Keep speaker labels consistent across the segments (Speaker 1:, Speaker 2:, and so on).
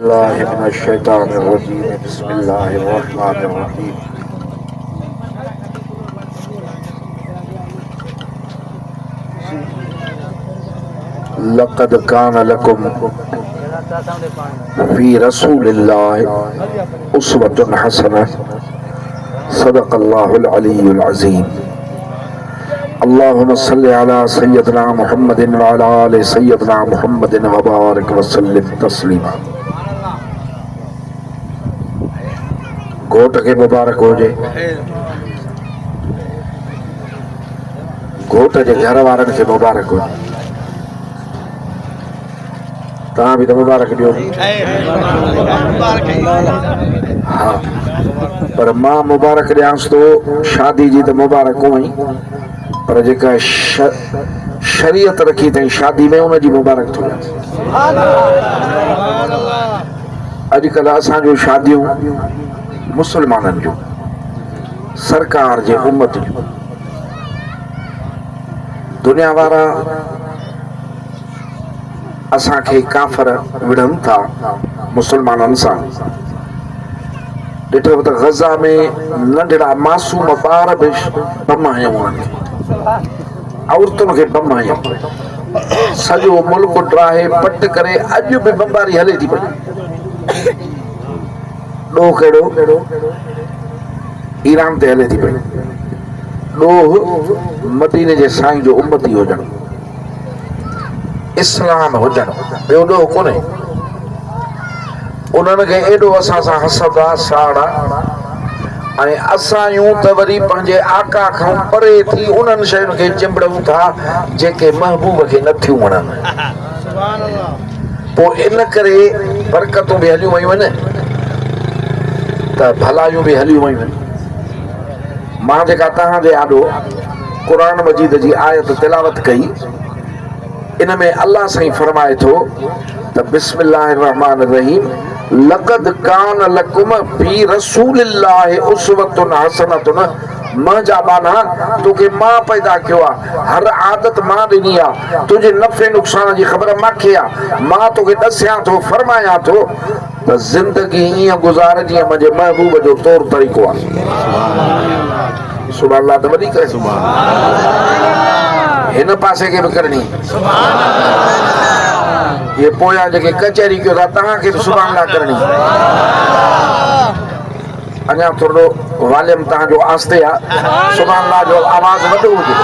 Speaker 1: बिल्लाहि मिनश शैतानिर रजीम बिस्मिल्लाहिर रहमानिर रहीम लक़द कान लकुम फी रसूलिल्लाहि उस्वतुन हसनह सदक़ल्लाहुल अलीयुल अज़ीम अल्लाहुम्मा सल्लि अला सय्यदना मुहम्मदिन व अला आलि सय्यदना मुहम्मदिन व बारिक व सल्लिम तस्लीमा। घोट के मुबारक हो जे, घोट जे घर वारनि खे मुबारक हो। तव्हां बि त मुबारक ॾियो। हा, पर मां मुबारक ॾियांसि थो शादी जी त मुबारक हुई, पर जेका शरीयत रखी अथई शादी में उनजी मुबारक थो ॾियांसि। अॼुकल्ह असांजूं शादियूं मुस्लमाननि जूं, सरकार जे उम्मत जूं, दुनिया वारा असांखे काफ़र विढ़नि था मुस्लमाननि सां। ॾिठो त गज़ा में नंढड़ा मासूम ॿार बि बम हयऊं, उन्हनि खे औरतुनि खे बम हयऊं, सॼो मुल्क ड्राहे पट करे अॼु बि बमबारी हले थी पई। ॾोह कहिड़ो ईरान ते हले थी पई, ॾोह मदीने जे साईं जो उम्मती हुजणु, इस्लाम हुजणु, ॿियो ॾोह कोन्हे। उन्हनि खे एॾो असां सां हसद आहे, साड़ आहे, ऐं असां त वरी पंहिंजे आका खां परे थी उन्हनि शयुनि खे चिंबड़ूं था जेके महबूब खे नथियूं वणनि। पोइ इन करे बरकतूं बि हलियूं वयूं आहिनि त भलायूं बि हलियूं वयूं आहिनि। मां जेका तव्हांजे आॾो क़ुरान मजीद जी आयत तिलावत कई, इन में अल्लाह साईं फरमाए थो त बिस्मिल्लाहिर रहमानिर रहीम लक़द कान लकुम फी रसूलिल्लाहि उस्वतुन हसनतुन। मां जा माना तोखे मां पैदा कयो आहे, हर आदत मां ॾिनी आहे, तुंहिंजे नफ़े नुक़सान जी ख़बर मूंखे आहे, मां तोखे ॾसियां थो फरमायां थो त ज़िंदगी ईअं गुज़ार जीअं मुंहिंजे महबूब जो तौर तरीक़ो आहे। सुभाणे अल्लाह त वधीक हिन पासे खे बि करणी, ये पोयां जेके कचहरी कयो था तव्हांखे बि सुभाणे लाइ करणी। अञा थोरो वॉल्यूम तव्हांजो आस्ते आहे, सुभाणे लाइ जो आवाज़ वॾो हुजे।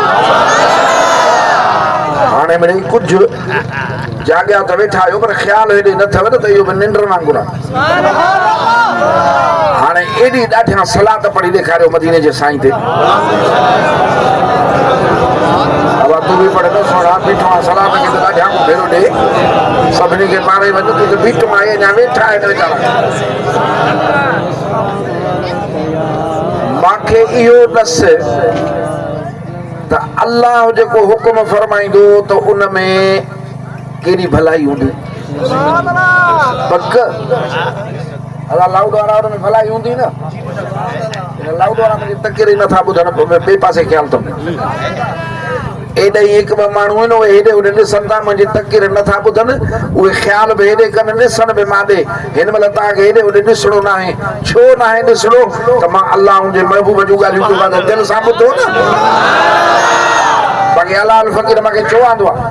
Speaker 1: हाणे मिड़ई कुझु जाॻिया त वेठा आहियो पर ख़्याल हेॾे न अथव त इहो बि निंड वांगुरु आहे। हाणे एॾी ॾाढियां सलाद पढ़ी ॾेखारियो मदीने जे साईं ते। तूं बि पढ़ न सोड़ा बीठो आहे सलाद खे त ॾाढियां भेरो ॾे, सभिनी खे पारे वञ, तूं त बीठ मां अञा वेठा आहिनि वीचारा। मूंखे इहो ॾस त अल्लाह जेको हुकुम फरमाईंदो त उन में केॾी भलाई हूंदी। पक अलाह लाउड वारा में भलाई हूंदी न, लाउड वारा मुंहिंजी तकरी नथा ॿुधनि, ॿिए पासे ख्याल अथनि। एॾे हिकु ॿ माण्हू आहिनि उहे हेॾे होॾे ॾिसनि था, मुंहिंजी तकरीर नथा ॿुधनि, उहे ख़्याल बि हेॾे कनि, ॾिसनि बि मां ॾे। हिन महिल तव्हांखे हेॾे होॾे ॾिसणो न आहे, छो न आहे ॾिसणो त मां अल्लाह जे महबूब जूं ॻाल्हियूं थो कयां, दिलि सां ॿुधो न। बाक़ी अलाह फ़क़ीर मूंखे चवंदो आहे,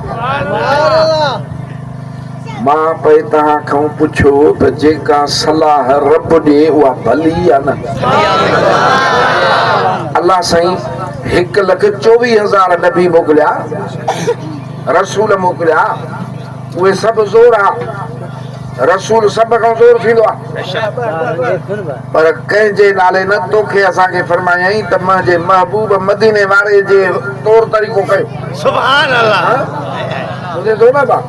Speaker 1: मां पई तव्हां खां पुछो त जेका सलाह रब ॾे उहा भली आहे न। अल्लाह साईं 1,24,000 नबी मोकिलिया, रसूल मोकिलिया, उहे सभु ज़ोर आहे, रसूल सभ खां ज़ोर थींदो आहे, पर कंहिंजे नाले न तोखे असांखे फरमायई त मुंहिंजे महबूब मदीने वारे जे तौर तरीक़ो कयो। सुभान अल्लाह। ॿुधे थो न भाउ,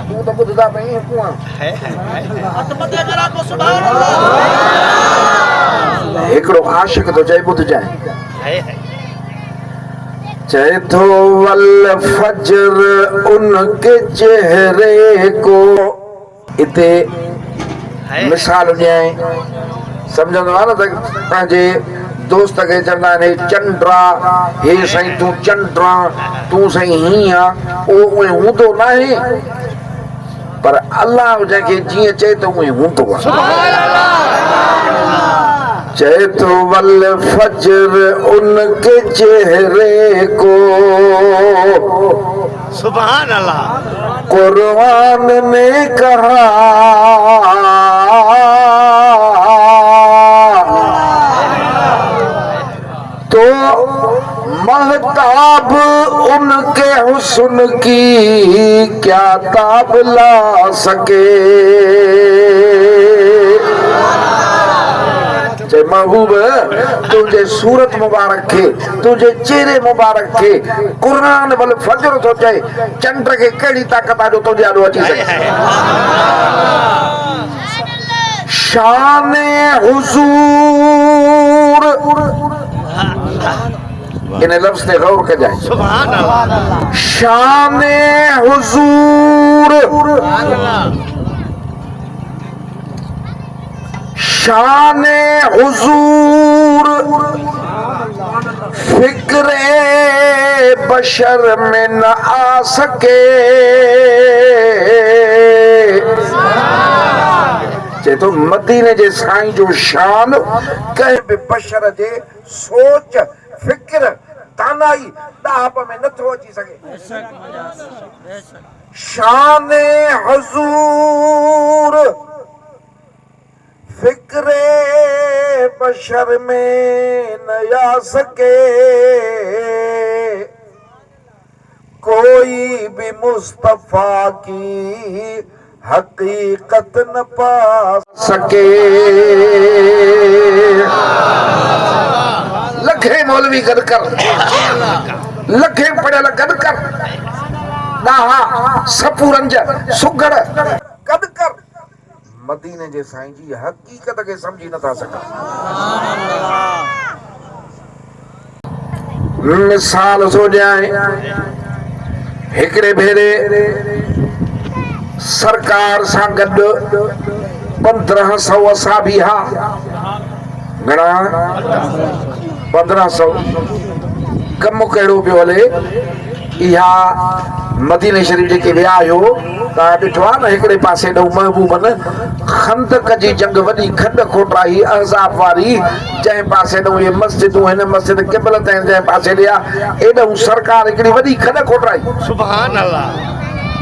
Speaker 1: तूं त ॿुधंदा पई कुआं हिकिड़ो आशिक थो चए ॿुधजाए, चए थो वल फजर उनके चेहरे को। इते मिसाल ॾियां, सम्झंदो आहे न त पंहिंजे दोस्त खे चवंदा आहिनि चंड्रा, हे साईं तूं चंड्रा, तूं साईं हीअं आहे, उहो उहे हूंदो न आहे। पर अल्लाह जंहिंखे जीअं चए तो उहे हूंदो आहे। चए तो वल फजर उनके चेहरे को
Speaker 2: सुभान अल्लाह
Speaker 1: कुरान ने कहा, तो महताब उनके हुस्न की क्या ताब ला सके। महबूब तुझे सूरत मुबारक खे, तुझे चेहरे मुबारक खे कुरान वल फजर थो चए, चंड खे कहिड़ी ताक़त आहे जो तुंहिंजे आॾो अची सघे। शान हुजूर इन लफ्ज़ ते गौर कजाए।
Speaker 2: सुभान अल्लाह
Speaker 1: शान हुजूर, शान हुजूर फिक्रे बशर में न आ सके। चए तो मदीने जे साईं जो शान कंहिं बि बशर जे सोच फिक्र दानाई दाब में नथो अची सघे। शान हुजूर फिक्रे बशर में न आ सके, कोई भी मुस्तफा की हकीकत न पा सके। लखे मौलवी गद कर, लखे पढ़ियल गद कर, ॾाहा सपूरंज सुगड़ गद कर, मदीने जे साईं जी हकीकत खे समझी नथा सघनि। मिसाल सो ॾियां, हिकिड़े भेरे सरकार सां गॾु 1500 असाबी हा। घणा? 1500। कमु कहिड़ो पियो हले? इहा मदीने शरीफ़ जेके विया आहियो तव्हां ॾिठो आहे न, हिकिड़े पासे ॾऊं महबूबन खंदक जी जंग वॾी खंड खोटाई अहज़ाब वारी, जंहिं पासे ॾऊं इहे मस्जिदूं हिन मस्जिद क़िबलत आहिनि जंहिं पासे ॾिया, एॾऊं सरकार हिकिड़ी वॾी खंड खोटाई।
Speaker 2: सुभान अल्लाह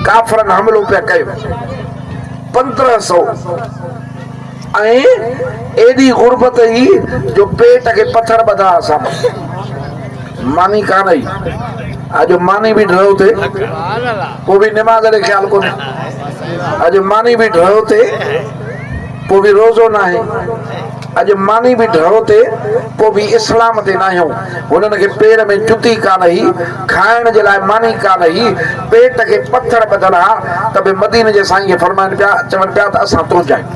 Speaker 1: काफ़रनि हमलो पिया कयो 1500 ऐं एॾी गुरबत हुई जो पेट खे पत्थर ॿधा असां मानी कान आई। अॼु मानी बि ढहियो थिए पोइ बि निमाज़ ॾे ख़्यालु कोन्हे। अॼु मानी बि ढहियो थिए पोइ बि रोज़ो न आहे। अॼु मानी बि ढहियो थिए पोइ बि इस्लाम ते न आहियूं। हुननि खे पेर में जुती कान हुई, खाइण जे लाइ मानी कान हुई, पेट खे पत्थर ॿधल हा, त बि मदीने जे साईं खे फरमाइनि पिया, चवनि पिया त असां तुंहिंजा आहियूं।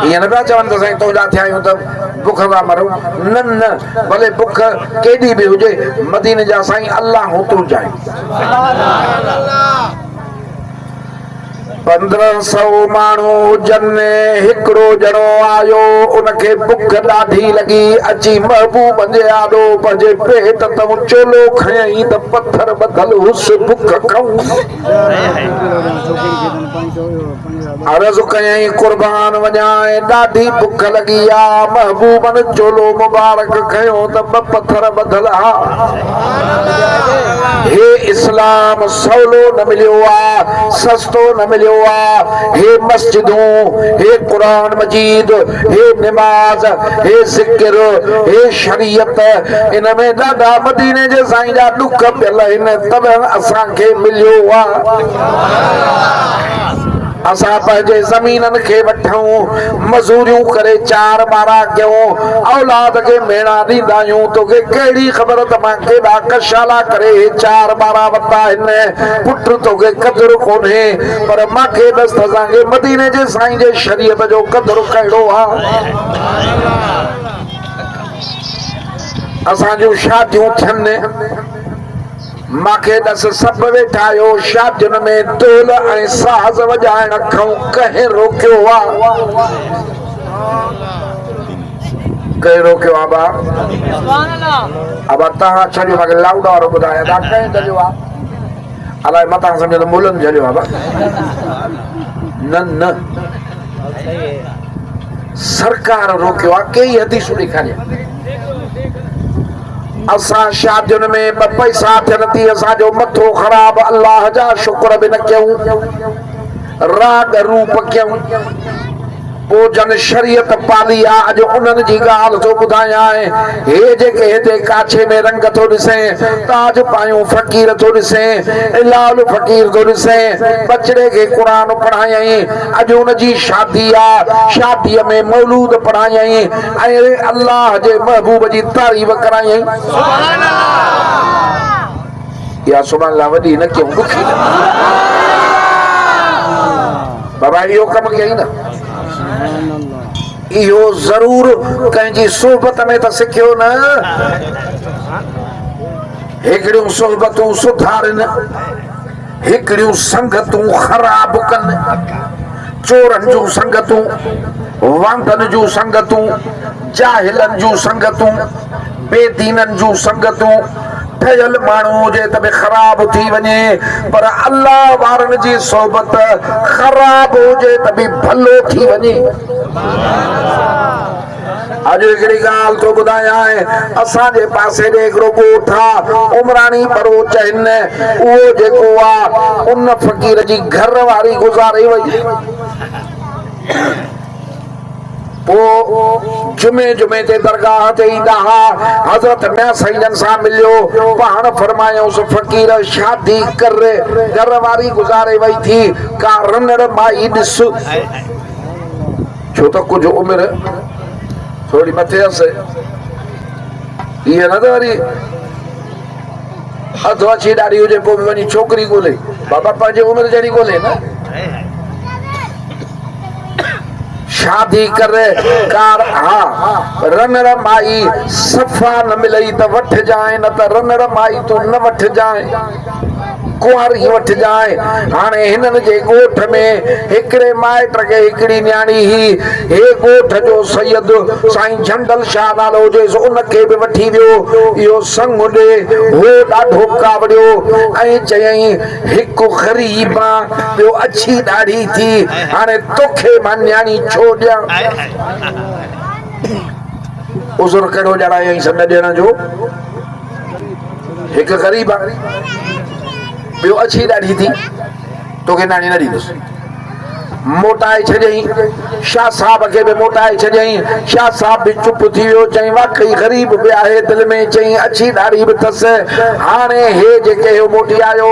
Speaker 1: ईअं न पिया चवनि त साईं तुंहिंजा थिया आहियूं त बुख था मरूं। न न, भले बुख केॾी बि हुजे, मदीने जा साईं अल्लाह तुंहिंजा आहियूं। 1500 माण्हू जन हिकिड़ो ॼणो आयो, उनखे बुख ॾाढी लॻी, अची महबूब जे आॾो पंहिंजे पेट तां चोलो खयईं त पत्थर ॿधल हुस बुख खाऊं। अर्ज़ कयईं कुर्बान वञा, ॾाढी बुख लॻी आहे। महबूबन चोलो मुबारक खयो त ॿ पत्थर ॿधल हा। हे इस्लाम सवलो न मिलियो आहे, सस्तो न मिलियो आहे। हे मस्जिदूं, हे कुरान मजीद, हे निमाज़, हे ज़िक्र, हे शरीयत, इन में ॾाढा मदीने जे साईं जा ॾुख पियल आहिनि, तॾहिं असांखे मिलियो आहे। असां पंहिंजे ज़मीननि खे वठूं, मज़ूरियूं करे 4 ॿारा कयूं, औलाद खे मेणा ॾींदा आहियूं। तोखे कहिड़ी ख़बर त मां केॾा कशाला करे 4 ॿारा वरिता आहिनि। पुट तोखे क़दुरु कोन्हे, पर मूंखे ॾस त असांखे मदीने जे साईं जे शरीयत जो क़दुरु कहिड़ो आहे। असांजूं शादियूं थियनि, मूंखे ॾस सभु वेठा आहियो, शादियुनि में ढोल ऐं साज़ वॼाइण खां कंहिं रोकियो आहे? कंहिं रोकियो आहे? अब तव्हां छॾियो, मूंखे लाउड वारो ॿुधायो, कंहिं छॾियो आहे? अलाए मतां सम्झो त मुलनि झलियो बाबा न न सरकार रोकियो आहे कई हदीसूं ॾेखारिया असां शादियुनि में ॿ पैसा थियनि थी असांजो मथो ख़राब अल्लाह जा शुक्र बि न कयूं राग रूप कयूं पोइ जन शरीयत पाली आहे अॼु उन्हनि जी ॻाल्हि थो ॿुधायां हे जेके हिते काछे में रंग थो ॾिसे ताज पायूं फ़क़ीर थो ॾिसे लाल फ़क़ीर थो ॾिसे बचड़े खे क़ुरान पढ़ायई अॼु उनजी शादी आहे शादीअ में मौलूद पढ़ायई ऐं अल्लाह जे महबूब जी तारीफ़ करायई या सुभाणे अल्लाह वॾी न कयूं ॾुखी न बाबा इहो कमु कयई न इहो ज़रूर कंहिंजी सोहबत में त सिखियो न हिकिड़ियूं सोहबतूं सुधारनि हिकिड़ियूं संगतूं ख़राब कनि चोरनि जूं संगतूं वांगनि जूं संगतूं जाहिलनि जूं संगतूं बेदीननि जूं संगतूं ठहियल माण्हू हुजे त बि ख़राब थी वञे पर अल्लाह वारनि जी सोहबत ख़राब हुजे त बि भलो थी वञे अॼु हिकिड़ी ॻाल्हि थो ॿुधायां असांजे पासे ॾे हिकिड़ो ॻोठ आहे उमराणी बरोच आहिनि उहो जेको आहे उन फ़क़ीर जी घर वारी गुज़ारे वई पोइ जुमे जुमे ते दरगाह ते ईंदा हुआ हज़रत मियां साईं सां मिलियो पाण फरमायोसि फ़क़ीर शादी कर घर वारी गुज़ारे वई थी का रनड़ माई ॾिस छो त कुझु उमिरि थोड़ी मथे हसे इहे न त वरी हथु अची ॾाढी हुजे पोइ बि वञी छोकिरी ॻोल्हे बाबा पंहिंजे उमिरि जहिड़ी ॻोल्हे न शादी करे कार हा रनड़ माई सफ़ा न मिलई त वठजांइ न त रनड़ माई तो न वठजांइ कुंवारी वठजांइ हाणे हिननि जे ॻोठ में हिकिड़े माइट खे हिकिड़ी न्याणी ही हे ॻोठ जो सैयद साईं झंडल शाह नालो हुजेसि उनखे बि वठी वियो इहो संग ॾे हो ॾाढो कावड़ियो ऐं चयईं हिकु ग़रीब आहे ॿियो अछी ॾाढी थी हाणे तोखे मां न्याणी छो ॾियां उज़ुर कहिड़ो ॼाणायईं न ॾियण जो हिकु ग़रीब आहे ॿियो अछी ॾाढी थी तोखे नानी न ॾींदुसि मोटाए छॾियईं शाह साहब खे बि मोटाए छॾियईं शाह साहब बि चुप थी वियो चई वाकई ग़रीब बि आहे दिलि में चई अछी ॾाढी बि अथसि हाणे हे जेके हो मोटी आयो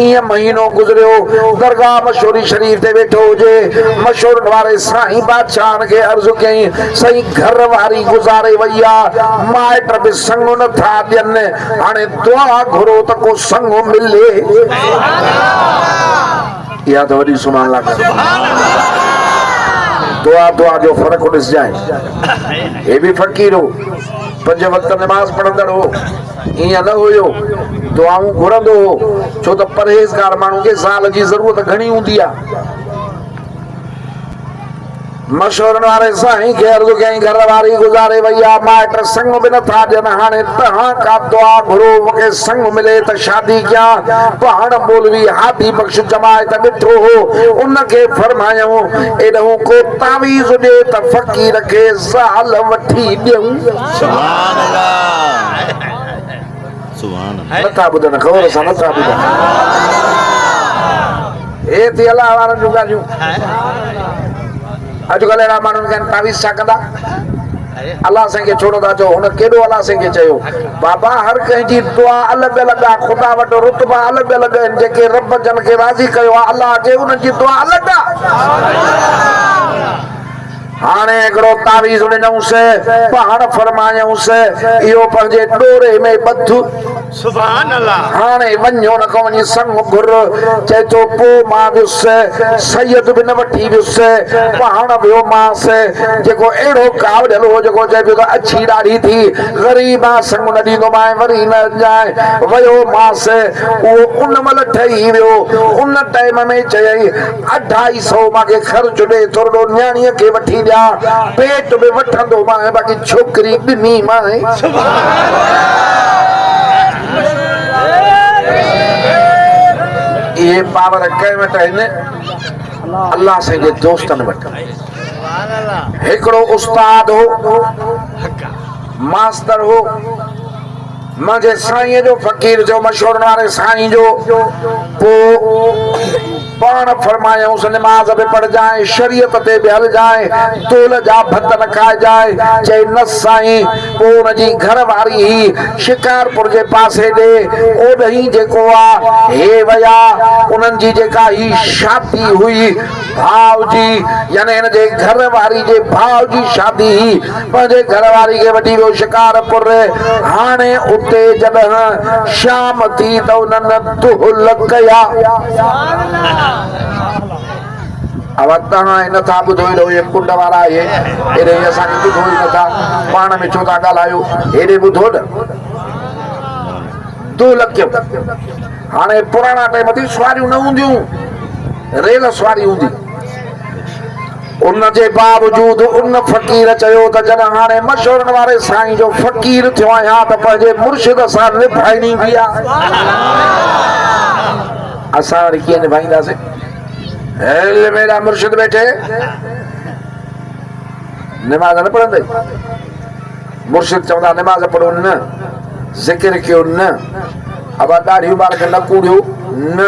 Speaker 1: ईअं महीनो गुज़रियो दरगाह मशहूरी शरीफ़ ते वेठो हुजे मशहूर वारे साईं बादशाह खे अर्ज़ु कयईं साईं घर वारी गुज़ारे वई आहे माइट बि संग नथा ॾियनि हाणे दुआ घुरो त को संग मिले या तो वॾी सुभाणे अल्लाह दुआ दुआ जो फ़र्क़ु ॾिसजांइ हे बि फ़क़ीर हो 5 वक़्त नमाज़ पढ़ंदड़ हो ईअं न हुयो दुआऊं घुरंदो हो छो त परहेज़गार माण्हू खे ज़ाल जी ज़रूरत घणी हूंदी आहे मशहूर वारे साईं खे अर्ज़ु कयईं घर वारी गुज़ारे वई आहे माइट संग बि नथा ॾियनि हाणे तव्हां का दुआ घुरो मूंखे संग मिले त शादी कयां पाण मौलवी हादी बख़्श जमायत ॾिठो हो उनखे फरमायूं एॾो को तावीज़ ॾे त फ़क़ीर खे ज़ाल वठी ॾियूं नथा ॿुधनि ख़बर सां नथा ॿुधनि हे थी अलाह वारनि जूं ॻाल्हियूं अॼुकल्ह अहिड़ा माण्हुनि खे तावीज़ छा कंदा अलाह साईं खे छोड़ो था चओ हुन केॾो अलाह साईं खे चयो बाबा हर कंहिंजी दुआ अलॻि अलॻि आहे ख़ुदा वटि रुतबा अलॻि अलॻि आहिनि जेके रब जन खे राज़ी कयो आहे अलाह जे उन्हनि जी दुआ अलॻि आहे हाणे हिकिड़ो तावीज़ ॾिनऊंसि पाण फरमायूंसि इहो पंहिंजे ॾोरे में ॿधु
Speaker 2: सुभान अल्लाह
Speaker 1: हाणे वञो न को वञी संग घुर चए थो पोइ मां वियुसि सैयद बि न वठी वियुसि पाण वियो मांसि जेको अहिड़ो कावड़ियल हो जेको चए पियो त अछी ॾाढी थी ग़रीब आहे संग न ॾींदोमांइ वरी न ॼाए वियो मांसि उहो उन महिल ठही वियो उन टाइम में चयईं 250 मूंखे ख़र्चु ॾे थोरो न्याणीअ खे वठी ॾियां पेट बि वठंदो मां बाक़ी छोकिरी ॾिनी मां ये पावर कंहिं वटि आहिनि? अल्लाह से जे दोस्तनि वटि। हिकिड़ो उस्ताद हो, मास्टर हो, मुंहिंजे साईं जो फ़कीर जो मशहूर वारे साईं जो पाण फरमायूंसि निमाज़ पे पढ़ जाए, शरीयत ते बि हल जाए, तोल जा भत न खाए जाए। चई न साईं, पोइ हुनजी घर वारी ही शिकारपुर जे पासे ॾे ओॾही जेको आहे हे विया, उन्हनि जी जेका ही शादी हुई भाउ जी, यानी हिन जे घर वारी जे भाउ जी शादी ही, पंहिंजे घर वारी खे वठी वियो शिकारपुर। हाणे उते जॾहिं शाम थी त उन्हनि दुहल कया। अब तव्हां नथा ॿुधो हेॾो हे कुंड वारा हे हेॾे असांखे ॿुधो ई नथा, पाण में छो था ॻाल्हायो, हेॾे ॿुधो न। दुहल कयो। हाणे पुराणा टाइम थी सवारियूं न हूंदियूं, रेल सवारी हूंदी। उनजे बावजूद उन फ़कीर चयो त जॾहिं हाणे मशहूर वारे साईं जो फ़कीर थियो आहियां त पंहिंजे मुर्शिद सां निभाइणी बि आहे। असां वरी कीअं निभाईंदासीं? मेरा मुर्शिद बैठे नमाज न पढ़ंदे, मुर्शिद चवंदा नमाज पढ़ो न, ज़िक्र कयो न, अब ॾाढियूं ॿार खे न कूड़ियो न,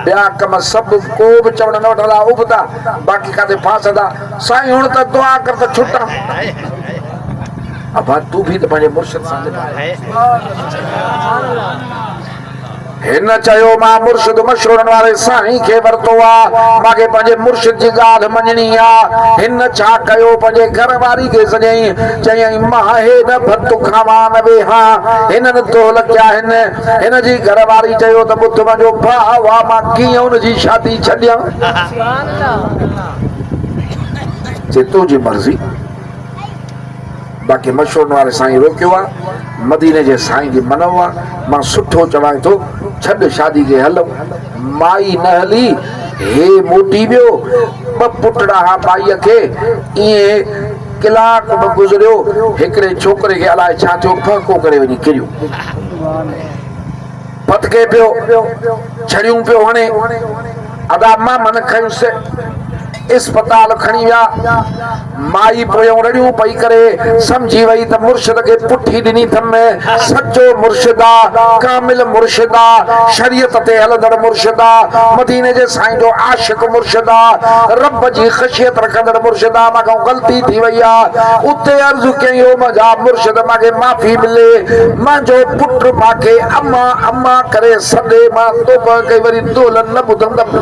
Speaker 1: ॿिया कम सभु को बि चवण न वठंदा, उबदा बाक़ी काथे फासंदा। साईं हुण त दुआ कर त छुटा। अब तूं बि त पंहिंजे मुर्शिद सां हिन चयो मां मुर्शिद मशहूर वारे साईं खे वरितो आहे, मूंखे पंहिंजे मुर्शिद जी ॻाल्हि मञणी आहे। हिन छा कयो, पंहिंजे घर वारी खे सॼई चयई मां हे न भत खावां न वेहा। हिननि दोहल कया आहिनि। हिन जी घर वारी चयो त ॿुध मुंहिंजो भाउ आहे, मां कीअं हुनजी शादी छॾियां? जे तुंहिंजी मर्ज़ी। बाक़ी मशहूर वारे साईं रोकियो आहे, मदीने जे साईं जी मनो आहे। मां सुठो चवां थो, छॾ शादी खे हलो। माई न हली, हे मोटी वियो। ॿ पुटड़ा हा माईअ खे। ईअं कलाक बि गुज़रियो, हिकिड़े छोकिरे खे अलाए छा थियो, फको करे वञी किरियो, फतके पियो, छड़ियूं पियो हणे। अदा मां मन खयुसि, अस्पताल खणी विया। माई पोयों रड़ियूं पई करे, समझी वई त मुर्शिद खे पुठी ॾिनी अथमि। सचो मुर्शिद आहे, कामिल मुर्शिद आहे, शरीयत ते हलंदड़ मुर्शिद आहे, मदीने जे साईं जो आशिक मुर्शिद आहे, रब जी ख़शियत रखंदड़ मुर्शिद आहे। मूंखां ग़लती थी वई आहे, उते अर्ज़ु कई हो मुंहिंजा मुर्शिद मूंखे माफ़ी मिले। मुंहिंजो पुटु मूंखे अम्मा अम्मा करे सॾे, मां तोबा कई, वरी दोहल न ॿुधंदमि।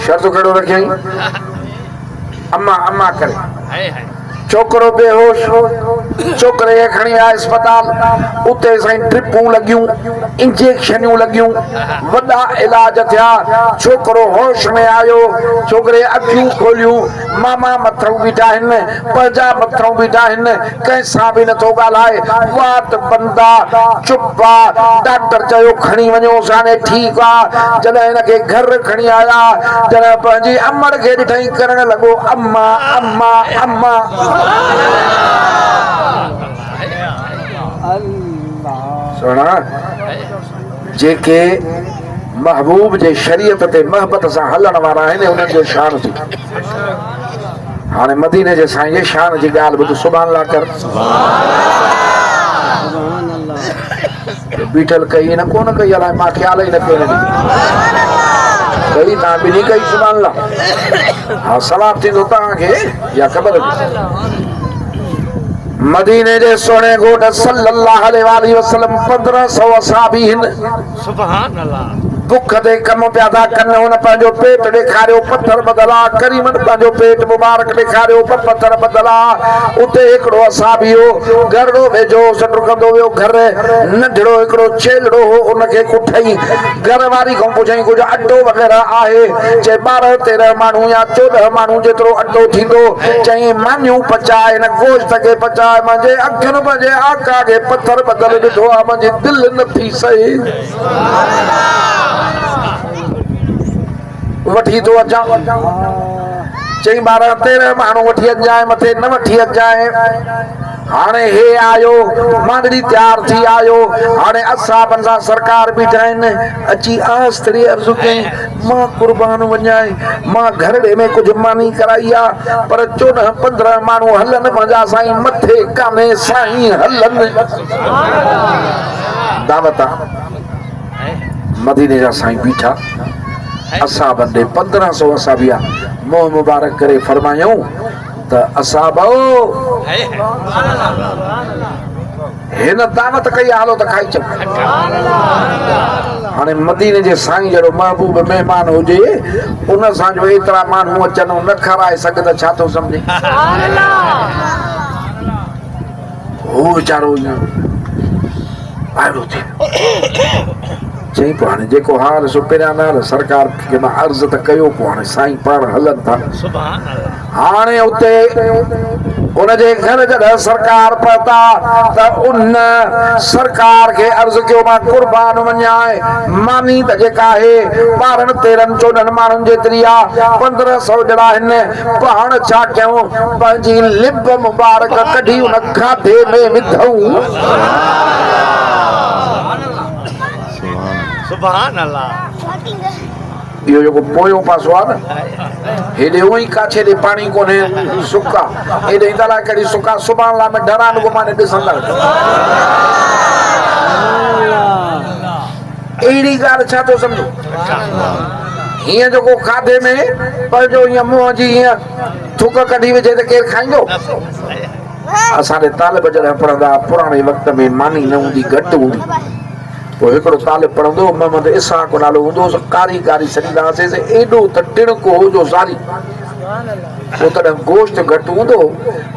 Speaker 1: शर्त कहिड़ो रखियई? अम्मा अम्मा करे। छोकरो बेहोश, छोकरे खे खणी आया अस्पताल। उते साईं ड्रिपूं लॻियूं, इंजेक्शनियूं लॻियूं, वॾा इलाज थिया। छोकरो होश में आयो, छोकरे अखियूं खोलियूं। मामा मथां बीठा आहिनि, पंहिंजा मथां बीठा आहिनि, कंहिंसां बि नथो ॻाल्हाए, वात बंदि आहे, चुप आहे। डॉक्टर चयो खणी वञो, हाणे ठीकु आहे। जॾहिं हिनखे घर खणी आया, जॾहिं पंहिंजी अमड़ खे ॾिठई, करण लॻो अम्मा अम्मा अम्मा। सुणा, जेके महबूब जे शरीयत ते महबत सां हलण वारा आहिनि, उन्हनि जो शान थी। हाणे मदीने जे साईं जे शान जी ॻाल्हि ॿुध। सुभान अल्लाह कर। बीठल कई न कोन कई, अलाए मां ख़्याल ई न कयो कई, तव्हां ॿिन्ही कई सुभान अल्लाह। हा, सवाब थींदो तव्हांखे या ख़बर हुजे। मदीने जे सोने घोट सल्लल्लाहु अलैहि वसल्लम 1500 असहाबी हिन।
Speaker 2: सुभान अल्लाह।
Speaker 1: बुख ते कम पिया था कनि। हुन पंहिंजो पेट ॾेखारियो, पथर बदला। करीमन पंहिंजो पेट मुबारक ॾेखारियो, पथर बदला। उते हिकिड़ो असहाबी हो, घरड़ो वेझो डुकंदो वियो। घर नंढड़ो हिकिड़ो छेलड़ो हो, उनखे कुठई। घर वारी खां पुछई कुझु अटो वग़ैरह आहे? चई 12-13 माण्हू या 14 माण्हू जेतिरो अटो थींदो। चई मानियूं पचाए, हिन गोश्त खे पचाए। मुंहिंजे अखियुनि पंहिंजे आका खे पथर बदल ॾिठो आहे, मुंहिंजी दिलि नथी सहे। वठी थो अचां। चई 12-13 माण्हू वठी अचाए, मथे न वठी अचाए। हाणे हे आयो मांडड़ी तैयार थी आयो हाणे असाबन सां सरकार बीठा आहिनि अची आस्तरी अर्ज़ु कई मां कुर्बान वञाए मां घरड़े में कुछ मानी कराई आहे पर 14-15 माण्हू हलन पंहिंजा साईं मथे कान्हे साईं हलन दावत मदीने जा साईं बीठा असाबन ॾे 1500 असाबिया मोह मुबारक करे फरमायूं त असाबो हिन दावत कई हालो त खाई चम हाणे मदीने जे साईं जहिड़ो महबूब महिमान हुजे उन सां जो एतिरा माण्हू अचनि न खाराए सघे त छा थो सम्झे हू वीचारो आहियो थियो चई पोइ हाणे जेको हाल सो पहिरियां न सरकार खे मां अर्ज़ु त कयो पोइ हाणे साईं पाण हलनि था हाणे उते उनजे घर जॾहिं सरकार पहुता त उन सरकार खे अर्ज़ु कयो मां कुर्बान वञाए मानी त जेका आहे 12-13-14 माण्हुनि जेतिरी आहे 1500 ॼणा आहिनि पाण छा कयूं पंहिंजी लिब मुबारक कढी उन खाधे में विधऊं
Speaker 2: सुभान अल्लाह
Speaker 1: इहो जेको पोयों पासो आहे न हेॾे उहो ई काछे ॾे पाणी कोन्हे सुका हेॾे ईंदा लाइ कहिड़ी सुका सुभाणे लाइ में डरान घुमाने ॾिसंदा अहिड़ी ॻाल्हि छा थो सम्झो हीअं जेको खाधे में पर जो हीअं मुंहं जी हीअं थुक कढी विझे त केरु खाईंदो असांजे तालिब जॾहिं पढ़ंदा पुराणे वक़्त में मानी न हूंदी घटि हूंदी पोइ हिकिड़ो तालिब पढ़ंदो मोहम्मद इसहाक नालो हूंदो कारी कारी सॾींदा हुआसीं एॾो त टिणको हुजो ज़ारी पोइ तॾहिं गोश्त घटि हूंदो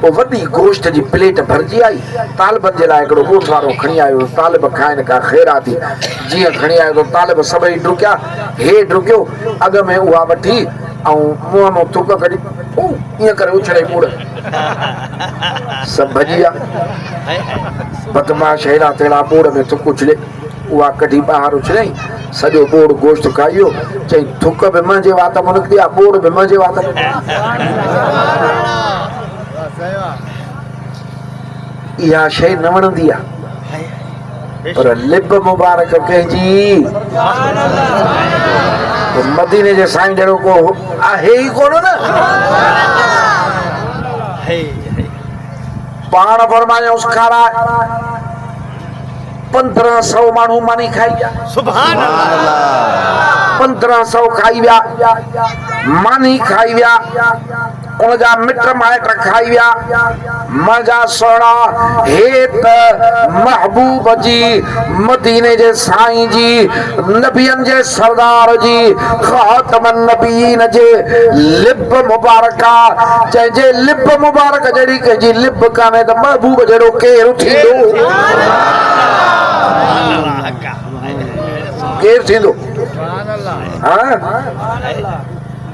Speaker 1: पोइ वॾी गोश्त जी प्लेट भरिजी आई तालिबनि जे लाइ हिकिड़ो ॻोठ वारो खणी आयो तालिब खाइनि का ख़ैरा थी जीअं खणी आयो त तालिब सभई डुकिया हे डुकियो अॻ में उहा वठी ऐं मुंहं मां थुक कढी ईअं करे उछड़े कूड़ सभु भॼी विया बदमाश अहिड़ा तेड़ा ॿोड़ में थुक उछले उहा कढी ॿाहिरि उछलियईं सॼो ॿोड़ गोश्त खाइयो चई थुक बि मुंहिंजे वात में निकिती आहे ॿोड़ बि मुंहिंजे वात में इहा शइ न वणंदी आहे पर लिब मुबारक कंहिंजी मदीने जे साईं जहिड़ो को आहे ई कोन न पाण फरमायूंसि खाराए 1500 माण्हू मानी खाई विया
Speaker 2: सुभान अल्लाह
Speaker 1: 1500 खाई विया मानी खाई विया उनजा मिट माइट खाई विया मजा सोना हे त महबूब जी मदीने जे साईं जी नबियन जे सरदार जी खातमन नबीन जे लिब मुबारका जंहिंजे लिब मुबारक जहिड़ी कंहिंजी लिब कान्हे त महबूब जहिड़ो केरु थींदो केरु थींदो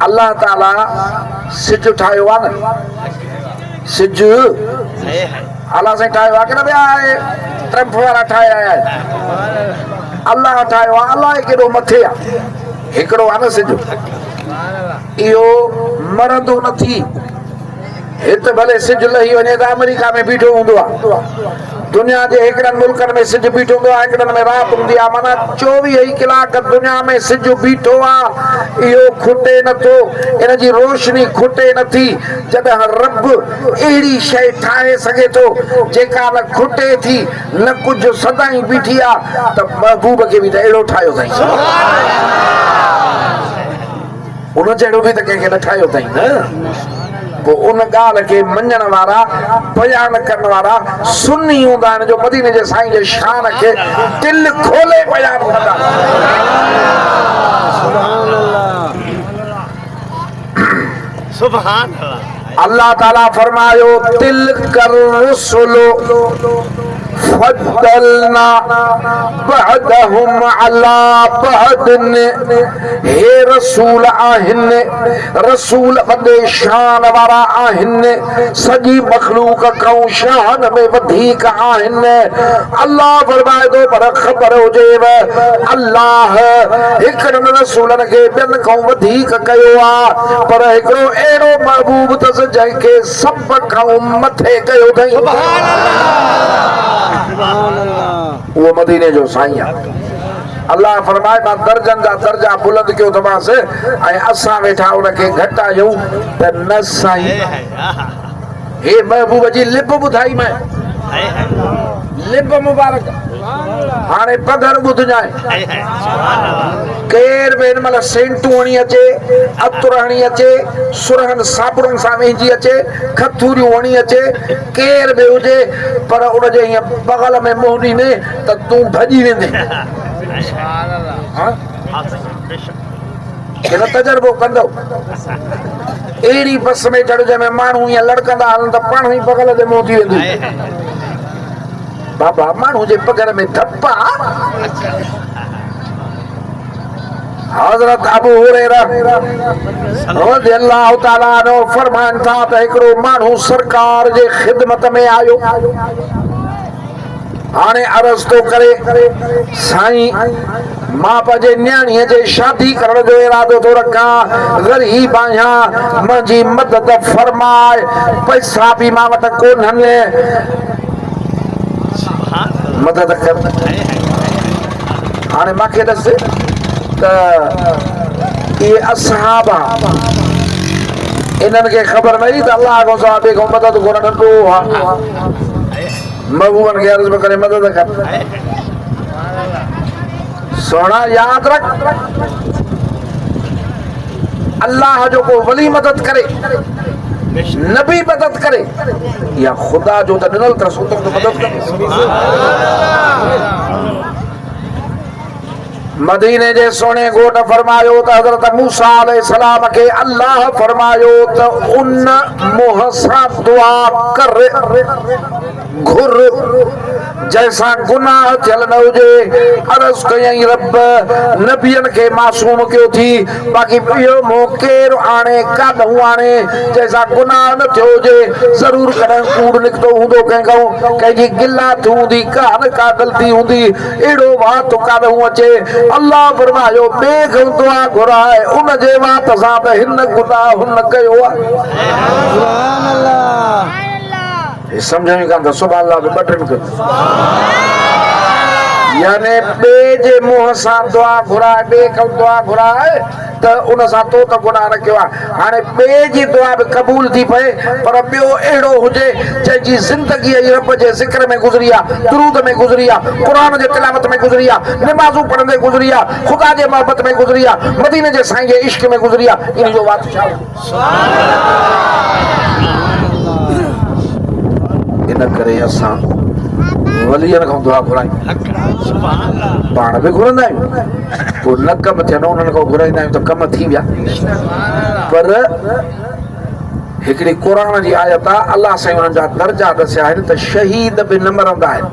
Speaker 1: अल्लाह ताला सिज ठाहियो आहे न सिज अल्लाह साईं ठाहियो आहे की न ॿिया आहे ट्रम्प वारा ठाहिया आहिनि अल्लाह ठाहियो आहे अल्लाह केॾो मथे आहे हिकिड़ो आहे न सिज इहो मरंदो न थी हिते भले सिज लही वञे त अमेरिका में बीठो हूंदो आहे दुनिया जे हिकिड़नि मुल्कनि में सिज बीठो हूंदो आहे हिकिड़नि में राति हूंदी आहे माना 24 कलाक दुनिया में सिज बीठो आहे इहो खुटे नथो इन जी रोशनी खुटे नथी जॾहिं रब अहिड़ी शइ ठाहे सघे थो जेका न खुटे थी न कुझु सदाईं बीठी आहे त महबूब खे बि त अहिड़ो ठाहियो अथई उन जहिड़ो बि त कंहिंखे न ठाहियो अथई न पोइ उन ॻाल्हि खे मञण वारा बयान करण वारा सुन्नी हूंदा आहिनि जो मदीने जे साईं जे शान खे दिलि खोले बयान कंदा
Speaker 2: सुभान अल्लाह
Speaker 1: अल्लाह ताला फरमायो तिल कर रुसुलो फद्दलना बअदहुम अला बअदिन हे रसूल आहिन रसूल बदे शान वारा आहिन सजी मखलूक कऊं शान में वधीक आहिन अल्लाह फरमाए थो पर ख़बर हुजेव अल्लाह हिकिड़नि रसूलनि खे ॿियनि खां वधीक कयो आहे पर हिकिड़ो अहिड़ो महबूब अथसि जंहिंखे सभ खां मथे कयो अथई उहो मदीने जो साईं आहे अल्लाह फरमाए मां दर्जन जा दर्जा बुलंद कयो अथमांसि ऐं असां वेठा उनखे घटि आहियूं त न साईं हे महबूब जी लिप ॿुधाई मैं लिप मुबारक हाणे पधर ॿुधजांइ केर बि हिन महिल सेंटू हणी अचे अतुर हणी अचे सुरहन साबुरनि सां वेझी अचे खथूरियूं हणी अचे केर बि हुजे पर उनजे हीअं बगल में मुंहुं ॾींदे त तूं भॼी वेंदे हिन तजर्बो कंदो अहिड़ी बस में चढ़ जंहिंमें माण्हू हीअं लड़कंदा हलनि त पाण ई बगल ते मुंहुं थी वेंदी बाबा माण्हू जे पगर में धप्पा हज़रत अबू हुरैरा रज़ियल्लाहु ताला अन्हु फरमाइनि था त हिकिड़ो माण्हू सरकार जे ख़िदमत में आयो हाणे अर्ज़ थो करे साईं मां पंहिंजे न्याणीअ जे शादी करण जो इरादो थो रखां ग़रीब आहियां मुंहिंजी मदद फरमाए पैसा बि मां वटि कोन्हनि मदद कर हाणे मूंखे ॾस त इहे असहाब इन्हनि खे ख़बर न हुई त अलाह खां सवाइ खां मदद घुरण ॾो महबूबनि खे अर्ज़ करे मदद कर सोना याद रख अल्लाह जो को वली मदद करे नबी मदद करे या खुदा जो त ॾिनल अथसि तो मदद करे मदीने जे सोने घोट फरमायो त हज़रत मूसा अलैहिस्सलाम खे अल्लाह फरमायो त उन मुंहं सां दुआ कर घुर जैसा गुनाह थियल न हुजे अर्ज़ कयई रब नबियनि खे मासूम कयो थी बाक़ी ॿियो मुंहुं केरु आणे काॾहूं आणे जैसा गुनाह न थियो हुजे ज़रूर कॾहिं कूड़ निकितो हूंदो कंहिंखां कंहिंजी गिलात हूंदी का न का ग़लती हूंदी अहिड़ो वात काॾहूं अचे अल्लाह फरमायो ॿिए खां दुआ घुराए उन जे वात सां त हिन गुनाह हुन कयो आहे समझ में कान था सुभाणे अल्लाह ॿ टिनि कयो यानी ॿिए जे मुंहं सां दुआ घुराए ॿिए खां दुआ घुराए त उन सां तो त गुनाह न कयो आहे हाणे ॿिए जी दुआ बि क़बूल थी पए पर ॿियो अहिड़ो हुजे जंहिंजी ज़िंदगी रब जे ज़िक्र में गुज़री आहे दुरूद में गुज़री आहे क़ुर जे तिलावत में गुज़री आहे निमाज़ूं पढ़ंदे गुज़री आहे ख़ुदा जे मोहबत में गुज़री आहे मदीने जे साईं जे इश्क में गुज़री आहे इन जो वात छा इन करे असां वलियनि खां दुआ घुरायूं पाण बि घुरंदा आहियूं पोइ न कम थियनि उन्हनि खां घुराईंदा आहियूं त कम थी विया पर हिकिड़ी क़ुर जी आयत आहे अलाह साईं उन्हनि जा दर्जा दसिया आहिनि त शहीद बि न मरंदा आहिनि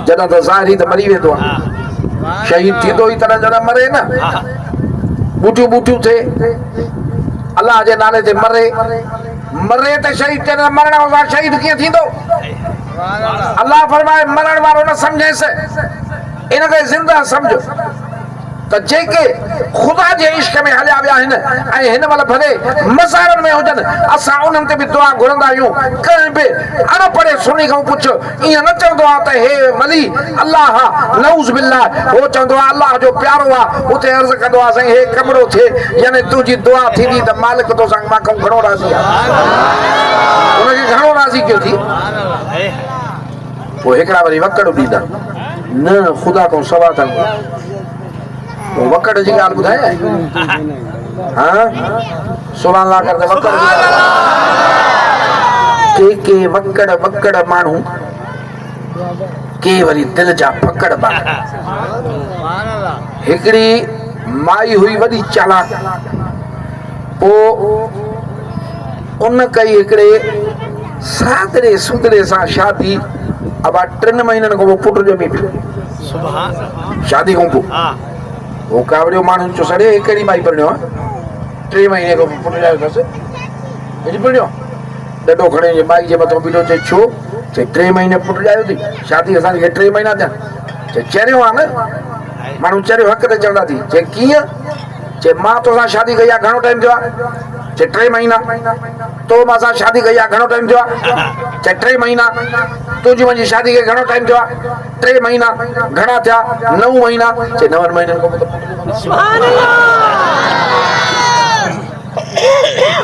Speaker 1: जॾहिं त ज़ाहिरी त मरी वेंदो आहे शहीद थींदो ई तॾहिं जॾहिं मरे न ॿूटियूं ॿूटियूं थिए अलाह जे नाले ते मरे मरे त शहीद थिए मरण वारो शहीद कीअं थींदो अल्लाह फरमाए मरण वारो न समझेसि इनखे ज़िंदा समझो त जेके ख़ुदा जे इश्क में हलिया विया आहिनि ऐं हिन महिल भले मज़ारनि में हुजनि असां उन्हनि ते बि दुआ घुरंदा आहियूं कंहिं बि अनपढ़े सुनी खां पुछ ईअं न चवंदो आहे त हे वली अल्लाह नऊज़ बिल्लाह हो चवंदो आहे अल्लाह जो प्यारो आहे उते अर्ज़ कंदो आहे साईं हे कमरो थिए यानी तुंहिंजी दुआ थींदी त मालिक तोसां मां खां घणो राज़ी आहे उनखे घणो राज़ी कयो थी पोइ हिकिड़ा वरी वकड़ ॾींदा न ख़ुदा खां सवा अथनि वकड़ जी ॻाल्हि ॿुधाए हाँ सुभाणे अल्लाह कर वकड़ के वकड़ माण्हू के वरी दिल जा फकड़ माण्हू हिकिड़ी माई हुई वॾी चालाक पोइ उन कई हिकिड़े सादरे सुदरे सा शादी अब 3 महीनन को पुट जमी पियो
Speaker 2: सुभान
Speaker 1: शादी को पो
Speaker 2: हाँ
Speaker 1: वो कावड़ियो माण्हू चो सड़े एकड़ी माई परिणियो 3 महीने को पुट जायो बस एजी परिणियो डडो खणे जे माई जे मथो बीठो चे छो चे 3 महीने पुट जायो थी शादी असां खे 3 महीना थिया चे चरियो आ न माण्हू चरियो हक़ ते चवंदा थी चे कीअं चे मां तोसां शादी कई आहे घणो टाइम थियो आहे चे 3 महीना तो मां सां शादी कई आहे घणो टाइम थियो आहे चे 3 महीना तुंहिंजी मुंहिंजी शादी खे घणो टाइम थियो आहे 3 महीना घणा थिया 9 महीना चे 9 महीननि खां पोइ
Speaker 3: सुभान अल्लाह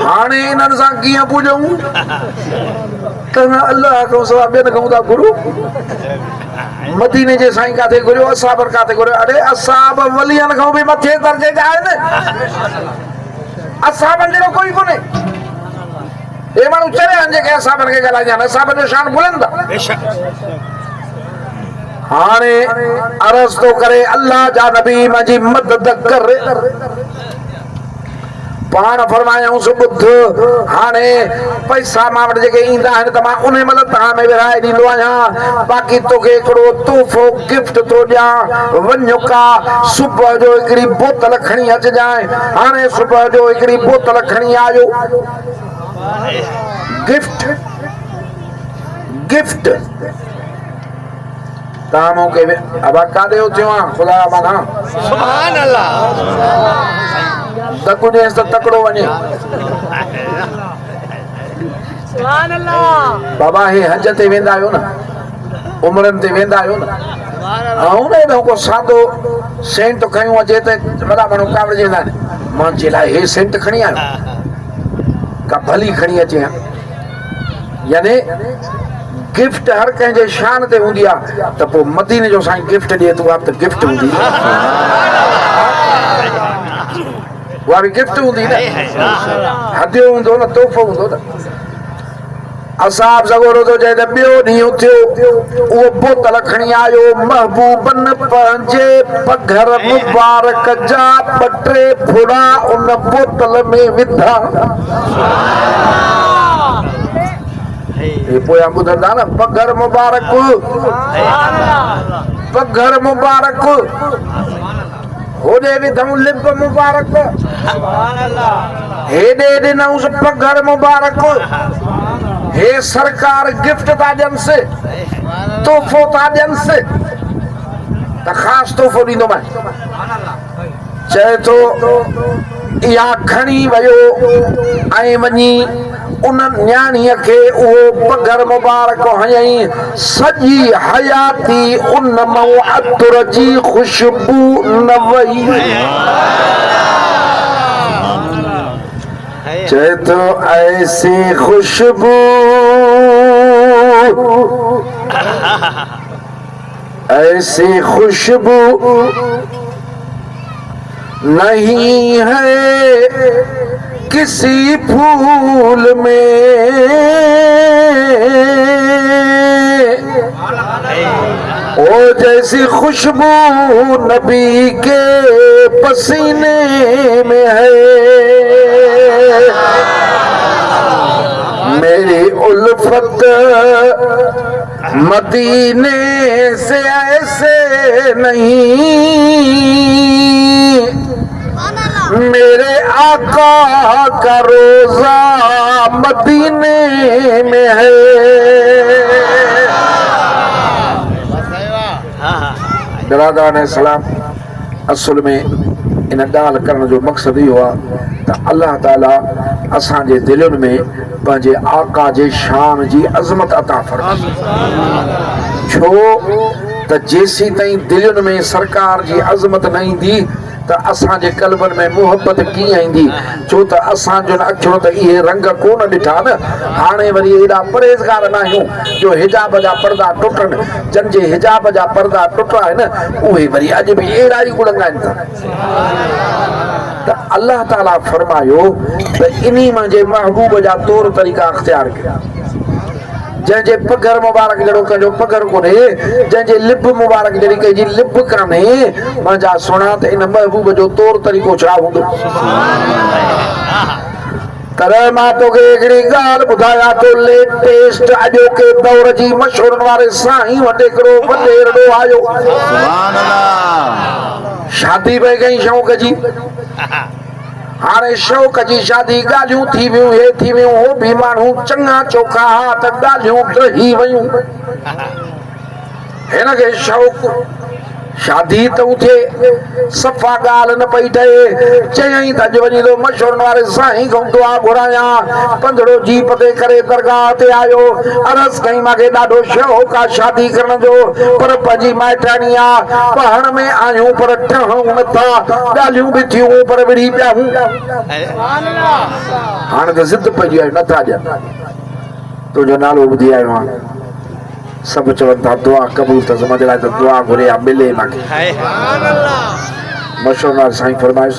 Speaker 1: हाणे इन्हनि सां कीअं पुॼूं त अल्लाह खां सवाइ ॿियनि खां था गुरू मदीने जे साईं काथे घुरियो असाबनि काथे घुरियो अरे असाब वलियनि खां बि मथे दर्जे जा आहिनि असाबनि जहिड़ो कोई कोन्हे हे माण्हू चरिया आहिनि जेके असाबनि खे ॻाल्हाईंदा आहिनि असाबनि जो शान बुलंद आहे
Speaker 2: बेशक
Speaker 1: हाणे अर्ज़ थो करे अल्लाह जा नबी मुंहिंजी मदद कर पाण फरमायूंसि ॿुध हाणे पैसा मां वटि जेके ईंदा आहिनि त मां उन महिल तव्हां में विराए ॾींदो आहियां बाक़ी तोखे हिकिड़ो तोहफ़ो गिफ्ट थो ॾियां वञो का सुबुह जो हिकिड़ी बोतल खणी अचिजांइ हाणे सुबुह जो हिकिड़ी बोतल खणी आयो गिफ्ट गिफ्ट तव्हां मूंखे अब काॾे थियो आहे ख़ुदा माना
Speaker 2: सुभान अल्लाह
Speaker 1: तकु ॾेसि त तकिड़ो वञे
Speaker 3: सुभान अल्लाह
Speaker 1: बाबा हे हज ते वेंदा आहियो न उमरनि ते वेंदा आहियो न ऐं न हेॾो को सादो सेंट खयूं अचे त वॾा माण्हू कावड़े वेंदा आहिनि मां जे लाइ हे सेंट खणी आयो का भली खणी अचे यानी गिफ्ट हर कंहिंजे शान ते हूंदी आहे त पोइ मदीने जो साईं गिफ्ट ॾिए थो त गिफ्ट हूंदी उहा बि गिफ्ट हूंदी न हदियो हूंदो न तोहफ़ो हूंदो न असाब ज़गोरो थो चए त ॿियो ॾींहुं थियो उहो बोतल खणी आयो महबूबनि पंहिंजे पघर मुबारक जा 2-3 फुड़ा उन बोतल में विधा पोयां ॿुधंदा न पघर मुबारक पघर मुबारक होॾे विधऊं लिप मुबारक हेॾे ॾिनऊंसि पघर मुबारक हे सरकार गिफ्ट था ॾियनिसि तोहफ़ो था ॾियनिसि त ख़ासि तोहफ़ो ॾींदोमांइ चए थो इहा खणी वियो ऐं वञी उन न्याणीअ खे उहो पघर मुबारक हयईं सॼी हयाती उन मां अतर जी ख़ुशबू न वई चए थो ऐसी खुशबू ऐसी खुशबू नहीं है किसी फूल में ओ जैसी खुशबू नबी के पसीने में है मेरी उल्फत मदीने से ऐसे नहीं मेरे आका का रोजा मदीने में है बिरादरान सलाम असल में इन ॻाल्हि करण जो मक़सदु इहो आहे त अल्लाह ताला असांजे दिलनि में पंहिंजे आका जे शान जी अज़मत अता फरमाए छो त जेसी ताईं दिलनि में सरकार जी अज़मत न ईंदी त असांजे कल्बनि में मुहबत कीअं ईंदी छो त असांजो अखियूं त इहे रंग कोन ॾिठा न हाणे वरी एॾा परहेज़गार न आहियूं जो हिजाब जा पर्दा टुटनि जंहिंजे हिजाब जा पर्दा टुटा आहिनि उहे वरी अॼु बि अहिड़ा ई गुड़ंगाइनि था त अल्लाह ताला फरमायो त इन्ही मुंहिंजे महबूब जा तौर तरीक़ा अख़्तियार कया जंहिंजे पघर मुबारक जहिड़ो कंहिंजो पघर कोन्हे जंहिंजे लिप मुबारक जहिड़ी कंहिंजी लिप कान्हे मुंहिंजा सुणा त इन महबूब जो तौर तरीक़ो छा हूंदो त तॾहिं मां तोखे हिकिड़ी ॻाल्हि ॿुधायां थो लेटेस्ट अॼोके दौर जी मशहूर वारे साईं वटि हिकिड़ो वॾेरड़ो आयो
Speaker 2: सुभान अल्लाह
Speaker 1: शादी पई कई शौक़ जी हाणे शौक़ जी शादी ॻाल्हियूं थी वियूं हे थी वियूं हो बि माण्हू चङा चोखा हा त ॻाल्हियूं टही वियूं हिनखे शौक़ शादी त उथे सफ़ा ॻाल्हि न पई ठहे चयई त अॼु वञी थो मशहूर वारे साईं खां दुआ घुरायां पंधड़ो जीप ते करे दरगाह ते आयो अर्ज़ कई मूंखे ॾाढो शौक़ आहे शादी करण जो पर पंहिंजी माइटाणी आहे पढ़ण में आहियूं पर ठहूं नथा ॻाल्हियूं बि थियूं पर विड़ी पिया हूं हाणे त ज़िद पइजी आहे नथा ॾियनि तुंहिंजो नालो ॿुधी आयो आहियां सब चवन था दुआ कबूल त समझ लाइ त दुआ घुरे या मिले मूंखे मशहूर वारे साईं फरमाइश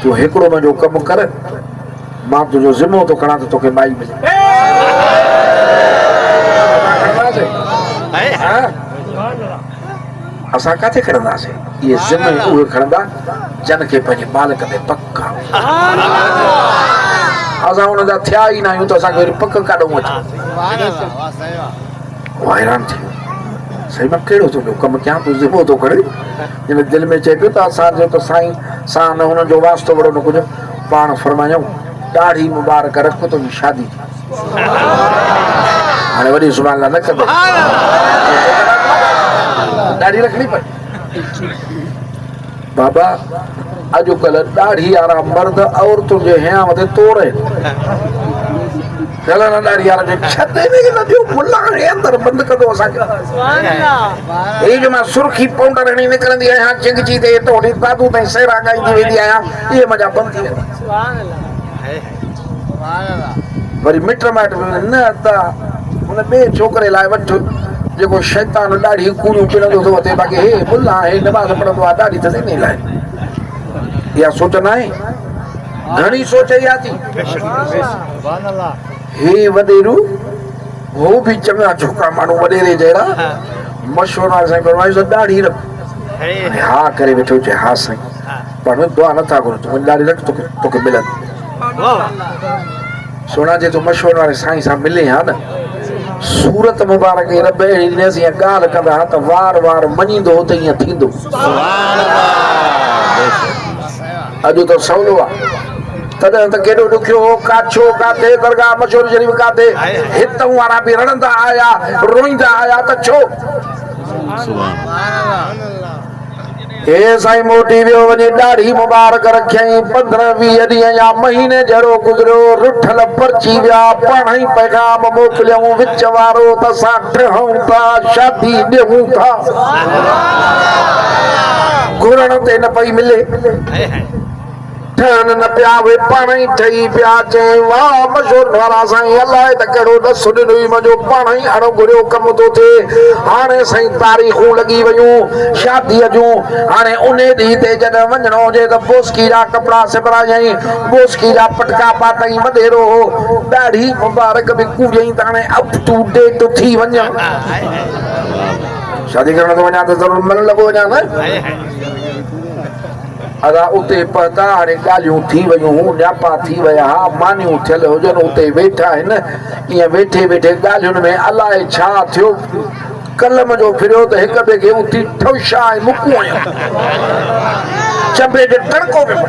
Speaker 1: तूं हिकिड़ो मुंहिंजो कमु कर मां तुंहिंजो ज़िमो थो खणां त तोखे माई मिले असां किथे खणंदासीं इहे ज़िमे उहे खणंदा जन खे पंहिंजे मालिक में पक असां हुन जा थिया ई न आहियूं त असांखे वरी पक काॾो अचे हैरान थी सही मां कहिड़ो तुंहिंजो कमु कयां तूं ज़िमो थो खणे हिन दिलि में चए पियो त असांजो त साईं सां न हुननि जो वास्तो वड़ो न कुझु पाण फरमायूं ॾाढी मुबारक रख तुंहिंजी शादी हाणे वरी सुभाणे लाइ न कंदो ॾाढी रखणी पई बाबा अॼुकल्ह ॾाढी वारा मर्द औरतुनि जे हियां मथे तोड़ आहिनि ॾाढी वारा अंदरि बंदि कंदो असांखे जो मां सुर्खी पाउडर हणी निकिरंदी आहियां चिंगजी ते तोड़ी दादू ताईं सेरा ॻाईंदी वेंदी आहियां इहे मज़ा बंदि थी वेंदा वरी मिट माइट न त हुन ॿिए छोकिरे लाइ वठि जेको शैतान ॾाढी कूड़ियूं पिणंदो थो अचे बाक़ी हे मुल्ला हे नमाज़ पढ़ंदो आहे ॾाढी त इन लाइ इहा सोच न आहे घणी सोच इहा थी हे वॾेरू हो बि चङा चोखा माण्हू वॾेरे जहिड़ा मशहूर वारे साईं फरमाइश ॾाढी रख हा करे वेठो चए हा साईं पर दुआ नथा घुरो तूं ॾाढी रख तोखे मिलंदी सोना जे तूं मशहूर वारे साईं सां मिले हा न सूरत मुबारक रब अहिड़ी ॾिनसि ईअं ॻाल्हि कंदा त वार वार मञींदो त ईअं थींदो अॼु त सवलो आहे तॾहिं त केॾो ॾुखियो हो काछो काथे दरगाह मशहूर शरीफ़ काथे हितां वारा बि रड़ंदा आया रोईंदा आया त छो हे साईं मोटी वियो वञे ॾाढी मुबारक रखियईं 15-20 ॾींहं या महीने जहिड़ो गुज़रियो रुठल परची विया पाण ई पैगाम मोकिलियऊं विच वारो त असां ठहूं था शादी ॾियूं था घुरण ते न पई मिले ठहन न पिया उहे पाण ई ठही पिया चई वाह मशहूर वारा साईं अलाए त कहिड़ो ॾस ॾिनो मुंहिंजो पाण ई अणो घुरियो कमु थो थिए हाणे साईं तारीख़ूं लॻी वियूं शादीअ जूं हाणे उन ॾींहं ते जॾहिं वञिणो हुजे त बोस्की जा कपिड़ा सिबरायई बोस्की जा पटका पातई वॾेरो हो ॾाढी मुबारक बि कूजई त हाणे अप टू डेट थी वञा शादी करण थो वञा त ज़रूरु मन लॻो वञा न अदा उते पहुता हाणे ॻाल्हियूं थी वियूं न्यापा थी विया हा मानियूं थियल हुजनि उते वेठा आहिनि ईअं वेठे वेठे ॻाल्हियुनि में अलाए छा थियो कलम जो फिरियो त हिक ॿिए खे उथी ठौशा ऐं मुकूं आहियूं चंबे जे टड़को में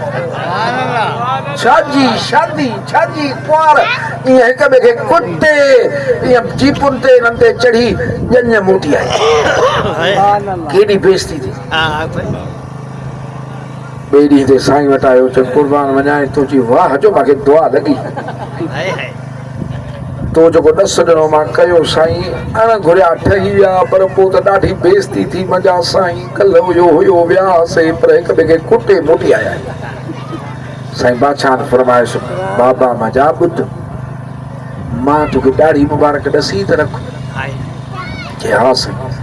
Speaker 1: छाजी शादी छाजी कुंवार ईअं हिक ॿिए खे कुटे ईअं जीपुनि ते हिननि ते चढ़ी ॼञ मोटी आई केॾी बेइज़ती थी ॿिए ॾींहं ते साईं वटि आयो चयो कुर्बान वञाए तुंहिंजी वाह जो मूंखे दुआ लॻी तो जेको ॾस ॾिनो मां कयो साईं अण घुरिया ठही विया पर पोइ त ॾाढी बेइज़ती थी मज़ा साईं कल्ह हुयो वियासीं पर हिक ॿिए खे कुटे मोटी आया साईं बादशाह ने फरमाइश बाबा मज़ा ॿुध मां तोखे ॾाढी मुबारक ॾसी त रख चए हा साईं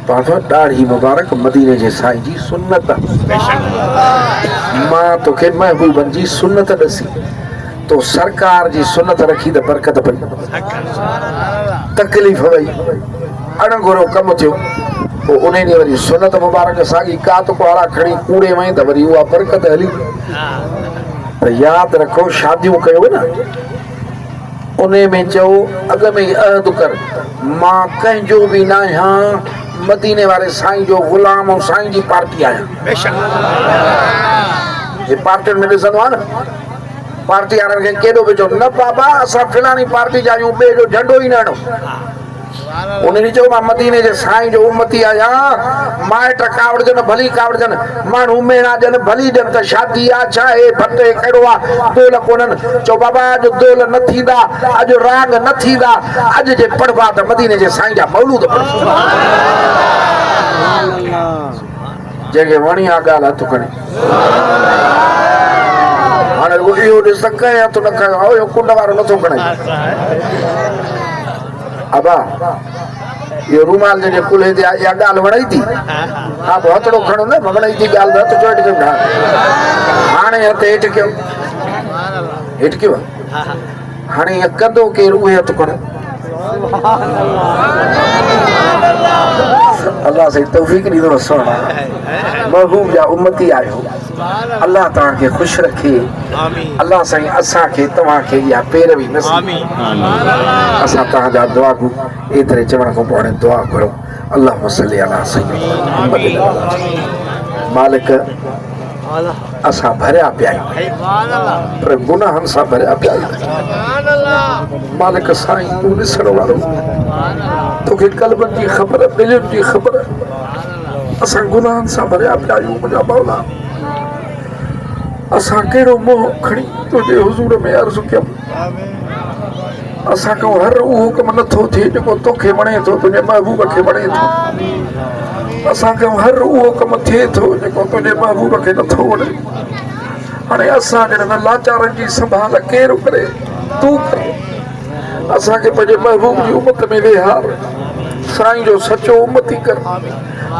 Speaker 1: बाबा ॾाढी मुबारक मदीने जे साईं जी सुन्नत मां तोखे महबूबनि जी सुन्नत ॾसी तो सरकार जी सुन्नत रखी त बरकत पई तकलीफ़ वई अणघुरो कमु थियो पोइ उन ॾींहुं वरी सुन्नत मुबारक साॻी कात कुआरा खणी कूड़े वई त वरी उहा बरकत हली त यादि रखो शादियूं कयो न उन में चओ अॻ में ई अहद कर मां कंहिंजो बि न आहियां मदीने वारे साईं जो ग़ुलाम ऐं साईं जी पार्टी आहियां हे पार्टियुनि में ॾिसंदो आहे न पार्टी वारनि खे केॾो बि चओ न बाबा असां फलाणी पार्टी जा आहियूं ॿिए जो झंडो ई न हणो उन ॾींहुं चयो मां मदीने जे साईं जो उम्मती आहियां माइट कावड़जनि भली कावड़जनि माण्हू मेणा ॾियनि भली ॾियनि त शादी आहे छा हे भटे कहिड़ो आहे दोल कोन्हनि चओ बाबा अॼु दोल न थींदा अॼु राग न थींदा अॼु जे पढ़बा त मदीने जे साईं जा मौलूद पढ़बा जंहिंखे वणी आहे ॻाल्हि हथु खणी हाणे इहो ॾिस त कंहिं हथु न खयो इहो कुंड वारो नथो खणे अबा इहो रूमाल जंहिंजे कुल्हे ते आहे इहा ॻाल्हि वणई थी हा पोइ हथड़ो खणो न वणई थी ॻाल्हि हथु चोट कयो हाणे हथु हेठि कयो हेठि कयो हाणे ईअं कंदो केरु उहे हथु खणो अल्लाह साईं तौफ़ीक़ ॾींदो सुहिणा महबूब जा उम्मती आहियो अल्लाह तव्हांखे ख़ुशि रखे अल्लाह साईं असांखे तव्हांखे इहा पैरवी नसीब असां तव्हांजा दुआ एतिरे चवण खां पोइ हाणे दुआ करो अल्लाह सल्ली अला सय्यिदना मालिक असां भरिया पिया आहियूं पर गुनाहनि सां भरिया पिया आहियूं मालिक साईं तूं ॾिसण वारो तोखे कल्बनि जी ख़बर दिलनि जी ख़बर असां गुनाहनि सां भरिया पिया आहियूं मुंहिंजा मौला असां कहिड़ो मोह खणी तुंहिंजे हुज़ूर में अर्ज़ु कयूं असां खां हर उहो कमु नथो थिए जेको तोखे वणे थो तुंहिंजे महबूब खे वणे थो असां खां हर उहो कमु थिए थो जेको तुंहिंजे महबूब खे नथो वणे हाणे असां ॼण न लाचारनि जी संभाल केरु करे तूं करे असांखे पंहिंजे महबूब जी उमत में वेहार साईं जो सचो उमती कर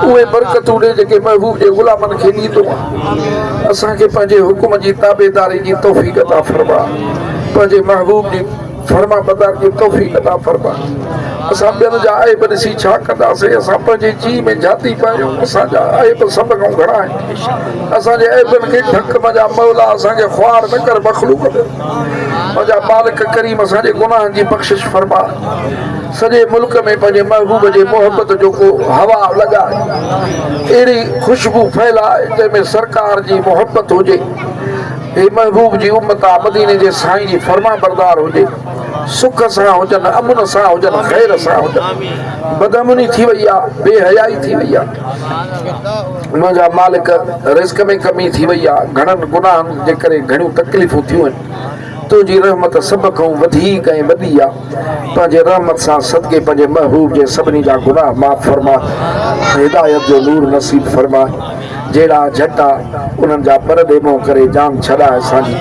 Speaker 1: उहे बरकतूं ॾे जेके महबूब जे ग़ुलामनि खे ॾींदो आहे असांखे पंहिंजे हुकुम जी ताबेदारी जी तौफ़ीक़ अता फरमा पंहिंजे महबूब जी फरमा बरदार जी तौफ़ीक़ अता फरमा असां ॿियनि जा आइब ॾिसी छा कंदासीं असां पंहिंजे जी में जाती पायूं असांजा आइब सभ खां घणा आहिनि असांजे आइबनि खे ढक मजा मौला असांखे ख़्वार न कर मख़लूक़ मजा मालिक करीम असांजे गुनाहनि जी बख़्शिश फरमा सॼे मुल्क में पंहिंजे महबूब जे मोहबत जो को हवा लॻाए अहिड़ी ख़ुशबू फैलाए जंहिंमें सरकार जी मोहबत हुजे हे महबूब जी उम्मत आहे मदीने जे साईं जी फरमा बरदार हुजे सुख सां हुजनि अमन सां हुजनि ख़ैर सां हुजनि बदअमनी थी वई आहे बेहयाई थी वई आहे मुंहिंजा मालिक रिज़्क़ में कमी थी वई आहे घणनि गुनाहनि जे करे घणियूं तकलीफ़ूं थियूं आहिनि तुंहिंजी रहमत सभ खां वधीक ऐं वॾी आहे पंहिंजे रहमत सां सदके पंहिंजे महबूब जे सभिनी जा गुनाह माफ़ फरमा हिदायत जो नूर नसीब फरमा जहिड़ा झट आहे उन्हनि जा परदे मोह करे जान छॾाए असांजी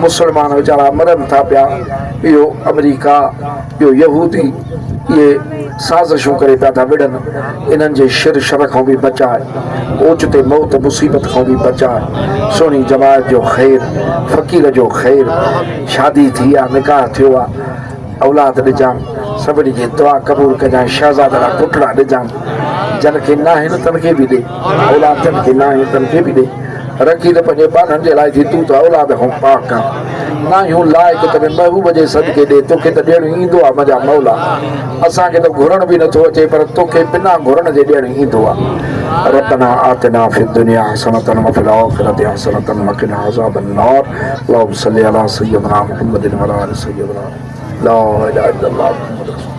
Speaker 1: मुस्लमान वीचारा मरनि था पिया इहो अमेरिका इहो यहूदी इहे साज़िशूं करे पिया था विढ़नि इन्हनि जे शिर शर खां बि बचाए ओचिते मौत मुसीबत खां बि बचाए सुहिणी जमायत जो ख़ैर फ़क़ीर जो ख़ैर शादी थी आहे निकाह थियो आहे औलाद ॾिजां सभिनी खे दुआ क़बूल कजांइ शहज़ादा पुटड़ा ॾिजां जन खे न आहिनि तन खे बि ॾे औलाद जन खे न आहिनि तन खे बि ॾे रखी त पंहिंजे ॿारनि जे लाइ थी तूं त औलाद खां पाक आहे न यूं लाइक़ु त महबूब जे सदके ॾे तोखे त ॾियणु ईंदो आहे मुंहिंजा मौला असांखे त घुरण बि नथो अचे पर तोखे बिना घुरण जे ॾियणु ईंदो आहे रब्बना आतिना फि दुनिया हसनतन व फिल आखिरति हसनतन व क़िना अज़ाबन नार अल्लाहुम्मा सल्लि अला सय्यिदना मुहम्मदिन व अला आलि सय्यिदना ला इलाहा इल्लल्लाह।